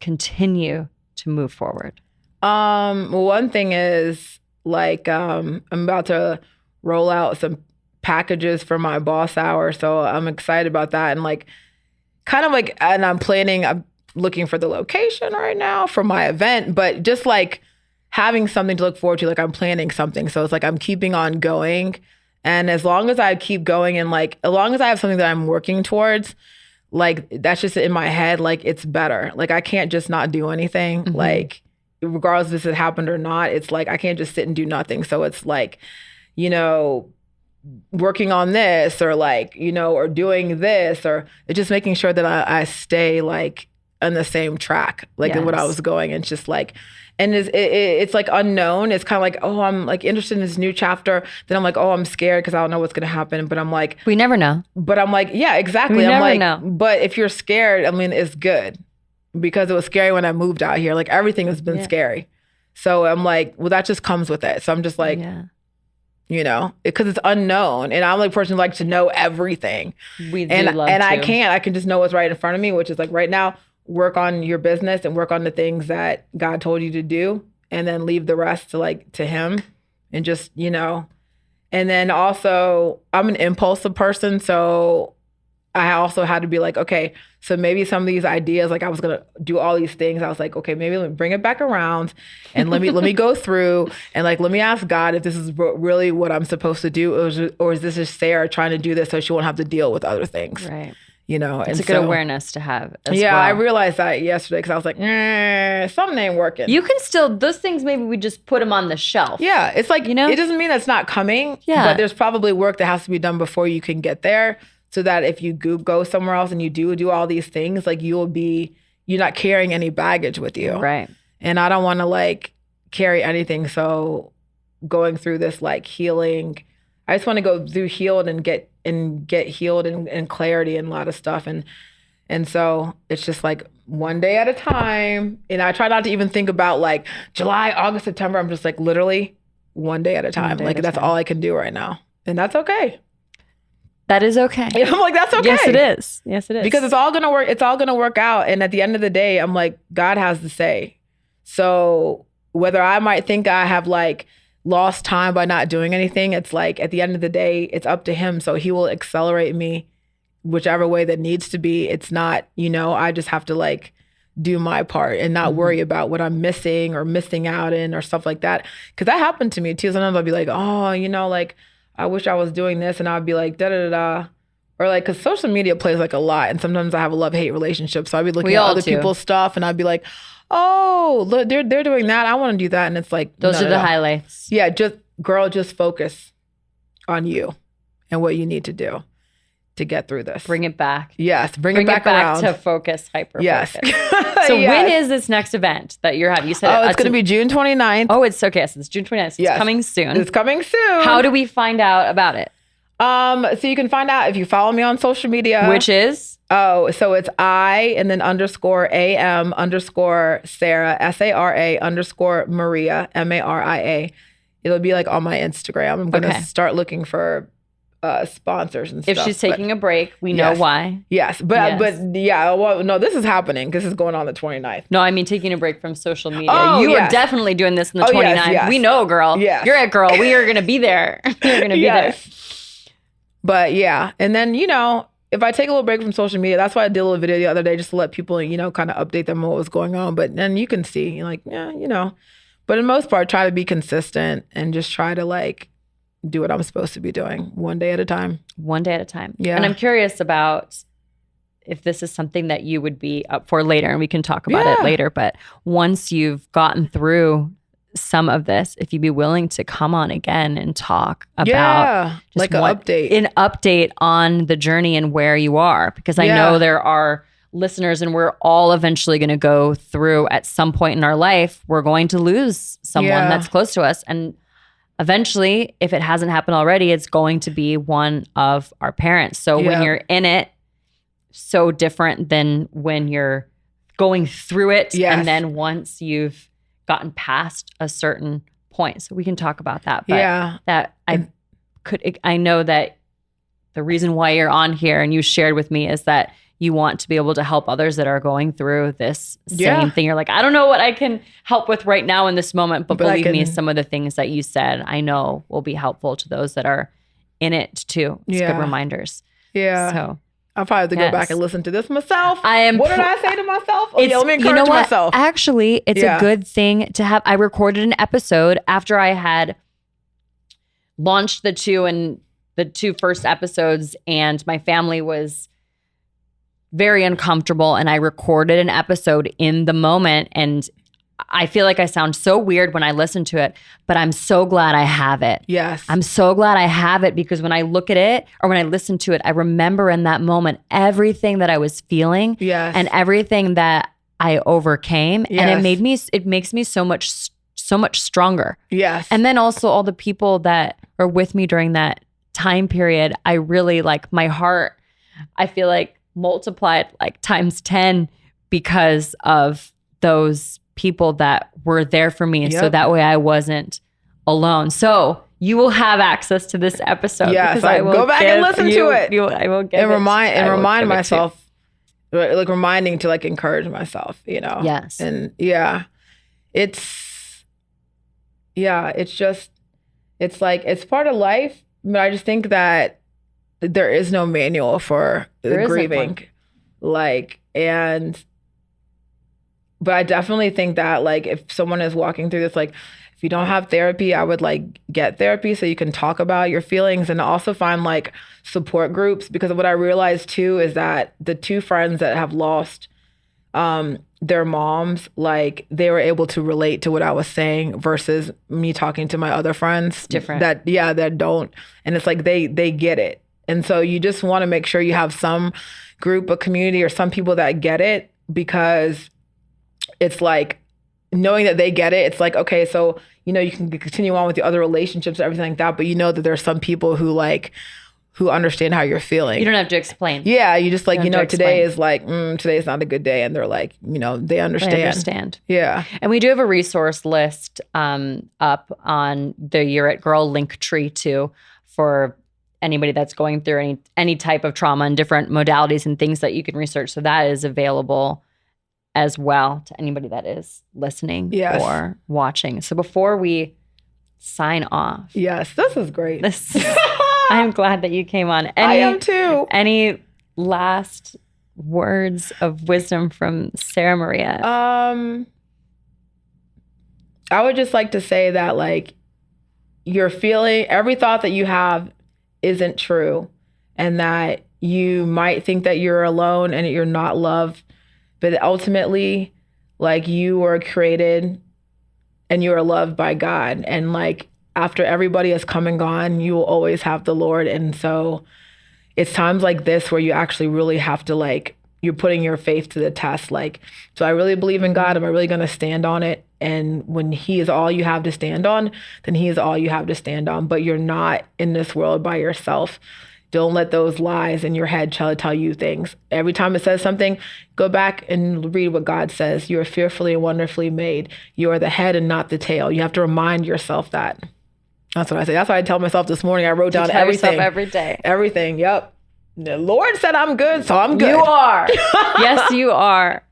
continue to move forward. One thing is like, I'm about to roll out some packages for my boss hour. So I'm excited about that. And like, kind of like, and I'm looking for the location right now for my event, but just like having something to look forward to, like I'm planning something. So it's like, I'm keeping on going. And as long as I keep going and like, as long as I have something that I'm working towards, like that's just in my head, like it's better. Like I can't just not do anything. Mm-hmm. Like regardless if it happened or not, it's like, I can't just sit and do nothing. So it's like, you know, working on this or like, you know, or doing this, or it's just making sure that I stay like on the same track, like in what I was going. And it's just like, and it's like unknown. It's kind of like, oh, I'm like interested in this new chapter. Then I'm like, oh, I'm scared because I don't know what's going to happen. But I'm like, we never know. But I'm like, yeah, exactly. We I'm never like, know. But if you're scared, I mean, it's good because it was scary when I moved out here. Like everything has been scary. So I'm like, well, that just comes with it. So I'm just like, you know, because it's unknown. And I'm like a person who likes to know everything. We do love to. I can just know what's right in front of me, which is like right now, work on your business and work on the things that God told you to do, and then leave the rest to him, and just, you know. And then also I'm an impulsive person. So I also had to be like, okay, so maybe some of these ideas, like I was going to do all these things. I was like, okay, maybe let me bring it back around and let me go through and like, let me ask God if this is really what I'm supposed to do, or is this just Sarah trying to do this so she won't have to deal with other things? Right. You know, it's a good awareness to have as well. I realized that yesterday because I was like, something ain't working. You can still, those things, maybe we just put them on the shelf. Yeah. It's like, you know, it doesn't mean that's not coming, but there's probably work that has to be done before you can get there, so that if you go somewhere else and you do all these things, like you're not carrying any baggage with you. Right. And I don't want to like carry anything. So going through this like healing, I just want to go through healed and get healed and clarity and a lot of stuff. And so it's just like one day at a time. And I try not to even think about like July, August, September. I'm just like literally one day at a time. Like that's all I can do right now. And that's okay. That is okay. And I'm like, that's okay. Yes, it is. Yes, it is. Because it's all going to work. It's all going to work out. And at the end of the day, I'm like, God has the say. So whether I might think I have like lost time by not doing anything, it's like at the end of the day, it's up to him. So he will accelerate me whichever way that needs to be. It's not, you know, I just have to like do my part and not worry about what I'm missing or missing out in or stuff like that. Because that happened to me too. Sometimes I'll be like, oh, you know, like I wish I was doing this, and I'd be like, da-da-da-da. Or like, because social media plays like a lot, and sometimes I have a love-hate relationship. So I'd be looking at other people's stuff, and I'd be like, oh, look, they're doing that. I want to do that. And it's like, those are the highlights. Yeah, just focus on you and what you need to do to get through this. Bring it back. Yes, bring it back around. To focus, hyper-focus. Yes. So when is this next event that you're having? You said it's going to be June 29th. Oh, it's okay. So it's June 29th. So it's coming soon. It's coming soon. How do we find out about it? So you can find out if you follow me on social media. Which is? Oh, so it's I and then _AM _Sara, SARA _Maria, MARIA. It'll be like on my Instagram. I'm going to start looking for sponsors and stuff. If she's taking a break, we know why. Yes. But yeah, well, no, this is happening. This is going on the 29th. No, I mean taking a break from social media. You are definitely doing this on the 29th. Yes. We know, girl. Yes. You're it, girl. We are going to be there. You're going to be there. But yeah. And then, you know, if I take a little break from social media, that's why I did a little video the other day just to let people, you know, kind of update them on what was going on. But then you can see, you're like, yeah, you know. But in most part, try to be consistent and just try to like do what I'm supposed to be doing one day at a time. One day at a time. Yeah. And I'm curious about if this is something that you would be up for later, and we can talk about it later. But once you've gotten through some of this, if you'd be willing to come on again and talk about just like an update on the journey and where you are, because I know there are listeners, and we're all eventually going to go through at some point in our life, we're going to lose someone that's close to us. And eventually, if it hasn't happened already, it's going to be one of our parents. So when you're in it, so different than when you're going through it. And then once you've gotten past a certain point. So we can talk about that. But that I know that the reason why you're on here and you shared with me is that you want to be able to help others that are going through this same thing. You're like, I don't know what I can help with right now in this moment, but believe me, some of the things that you said, I know will be helpful to those that are in it too. It's good reminders. So I'll probably have to go back and listen to this myself. What did I say to myself? Oh, let me encourage myself. Actually, it's a good thing to have. I recorded an episode after I had launched the two first episodes, and my family was very uncomfortable, and I recorded an episode in the moment, and I feel like I sound so weird when I listen to it, but I'm so glad I have it. Yes. I'm so glad I have it, because when I look at it or when I listen to it, I remember in that moment everything that I was feeling and everything that I overcame. And it makes me so much stronger. Yes. And then also all the people that are with me during that time period, I really my heart, I feel like multiplied times 10 because of those people that were there for me. So that way I wasn't alone. So you will have access to this episode. Yes, I will go back and listen to it. I will give remind myself, reminding to encourage myself, Yes. And it's part of life. But I just think that there is no manual for grieving. But I definitely think that if someone is walking through this, if you don't have therapy, I would get therapy so you can talk about your feelings, and also find support groups. Because what I realized too is that the two friends that have lost their moms, they were able to relate to what I was saying versus me talking to my other friends. It's different. That don't. And it's they get it. And so you just want to make sure you have some group of community or some people that get it, because it's knowing that they get it. It's okay, so, you can continue on with the other relationships and everything like that, but that there's some people who who understand how you're feeling. You don't have to explain. Yeah, you just today is today is not a good day, and they're they understand. They understand. Yeah. And we do have a resource list up on the You're It Girl link tree too, for anybody that's going through any type of trauma and different modalities and things that you can research. So that is available as well to anybody that is listening or watching. So before we sign off. Yes, this is great. I'm glad that you came on. I am too. Any last words of wisdom from Sara Maria? I would just like to say that you're feeling, every thought that you have isn't true, and that you might think that you're alone and you're not loved, but ultimately you were created and you are loved by God, and after everybody has come and gone, you will always have the Lord. And so it's times like this where you actually really have to you're putting your faith to the test. Do I really believe in God? Am I really going to stand on it? And when He is all you have to stand on, then He is all you have to stand on. But you're not in this world by yourself. Don't let those lies in your head tell you things. Every time it says something, go back and read what God says. You are fearfully and wonderfully made. You are the head and not the tail. You have to remind yourself that. That's what I say. That's what I tell myself this morning. I wrote down everything. Every day. Everything. Yep. The Lord said I'm good, so I'm good. You are. Yes, you are.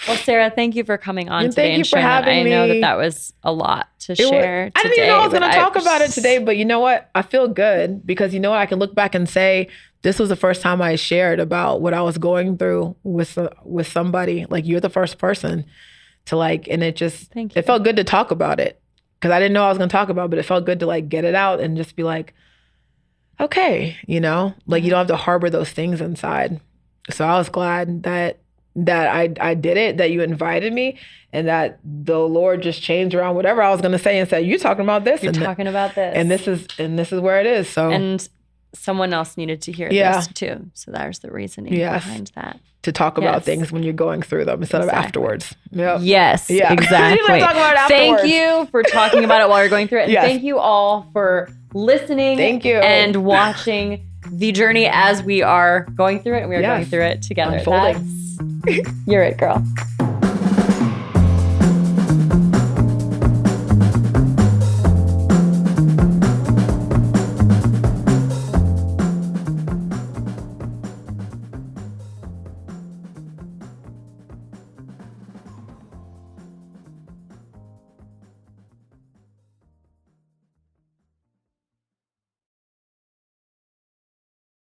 Well, Sara, thank you for coming on today. Thank you for having me. I know that was a lot to share today. I didn't even know I was going to talk about it today, but you know what? I feel good, because I can look back and say, this was the first time I shared about what I was going through with somebody. You're the first person to and it just, it felt good to talk about it, because I didn't know I was going to talk about it, but it felt good to get it out and just be okay, you don't have to harbor those things inside. So I was glad that that I did it, that you invited me, and that the Lord just changed around whatever I was going to say and said, "You're talking about this. You're talking about this, and this is where it is." So and someone else needed to hear this too. So there's the reasoning behind that. To talk about things when you're going through them instead of afterwards. Yep. Yes, exactly. Thank you for talking about it while you're going through it. And thank you all for listening. Thank you. And watching the journey as we are going through it. And we are going through it together. Unfolding. You're it, girl.